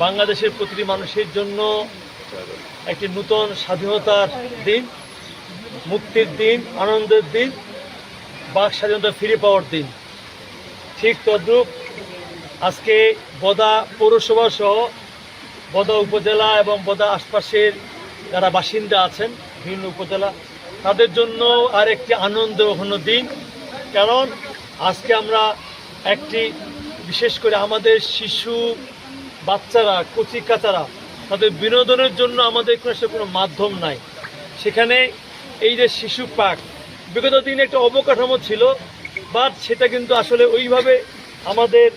বাংলাদেশের প্রতিটি মানুষের জন্য একটি নূতন স্বাধীনতার দিন, মুক্তির দিন, আনন্দের দিন, বাক স্বাধীনতা ফিরে পাওয়ার দিন। ঠিক তদ্রূপ আজকে বদা পৌরসভা সহ বদা উপজেলা এবং বদা আশপাশের যারা বাসিন্দা আছেন বিভিন্ন উপজেলা, তাদের জন্য আর একটি আনন্দঘন দিন। কারণ আজকে আমরা একটি বিশেষ করে আমাদের শিশু বাচ্চারা, কচি কাচারা, তাদের বিনোদনের জন্য আমাদের কোনো মাধ্যম নাই। সেখানে এই যে শিশু পার্ক বিগত দিনে একটা অবকাঠামো ছিল, বাট সেটা কিন্তু আসলে ওইভাবে আমাদের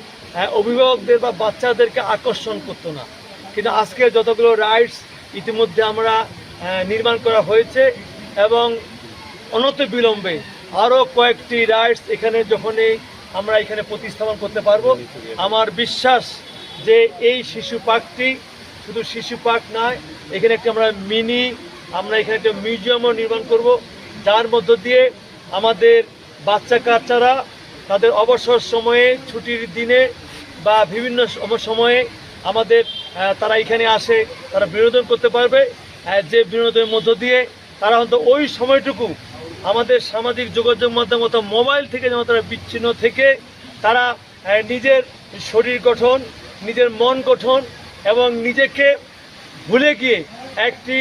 অভিভাবকদের বা বাচ্চাদেরকে আকর্ষণ করতো না। কিন্তু আজকে যতগুলো রাইডস ইতিমধ্যে আমরা নির্মাণ করা হয়েছে এবং অনতিবিলম্বে আরও কয়েকটি রাইডস এখানে যখনই আমরা এখানে প্রতিস্থাপন করতে পারবো, আমার বিশ্বাস যে এই শিশু পার্কটি শুধু শিশু পার্ক নয়, এখানে একটি আমরা এখানে একটা মিউজিয়ামও নির্মাণ করব, যার মধ্য দিয়ে আমাদের বাচ্চা কাচ্চারা তাদের অবসর সময়ে, ছুটির দিনে বা বিভিন্ন সময়ে আমাদের তারা এখানে আসে, তারা বিনোদন করতে পারবে। যে বিনোদনের মধ্য দিয়ে তারা হয়তো ওই সময়টুকু আমাদের সামাজিক যোগাযোগ মাধ্যম অর্থাৎ মোবাইল থেকে যেন তারা বিচ্ছিন্ন থেকে তারা নিজের শরীর গঠন, নিজের মন গঠন এবং নিজেকে ভুলে গিয়ে একটি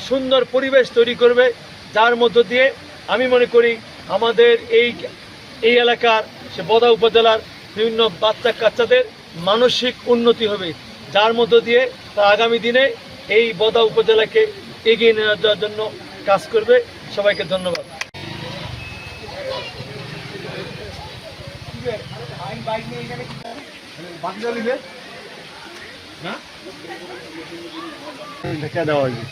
সুন্দর পরিবেশ তৈরি করবে, যার মধ্য দিয়ে আমি মনে করি আমাদের এই এলাকার সে বদা উপজেলার বিভিন্ন বাচ্চা কাচ্চাদের মানসিক উন্নতি হবে, যার মধ্য দিয়ে তারা আগামী দিনে এই বদা উপজেলাকে এগিয়ে নিয়ে যাওয়ার জন্য কাজ করবে। সবাইকে ধন্যবাদ। দেখা দেওয়া হয়েছে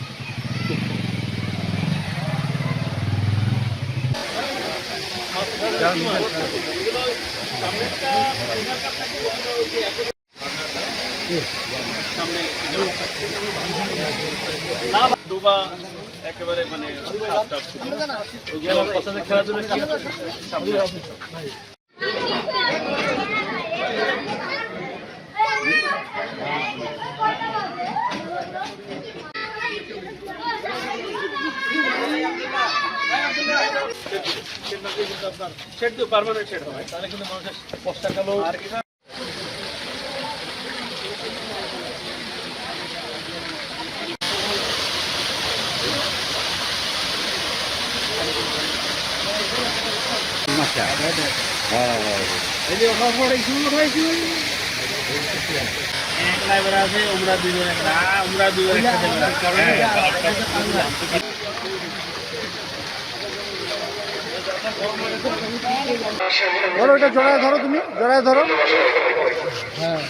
একেবারে মানে খেলাধুলা সেট তো পার্মানেন্ট সেট হয়, তাহলে কিন্তু মানুষের কষ্টকালো আছে আমরা দুজন ধরো, এটা জড়ায় ধরো, তুমি জড়ায় ধরো। হ্যাঁ,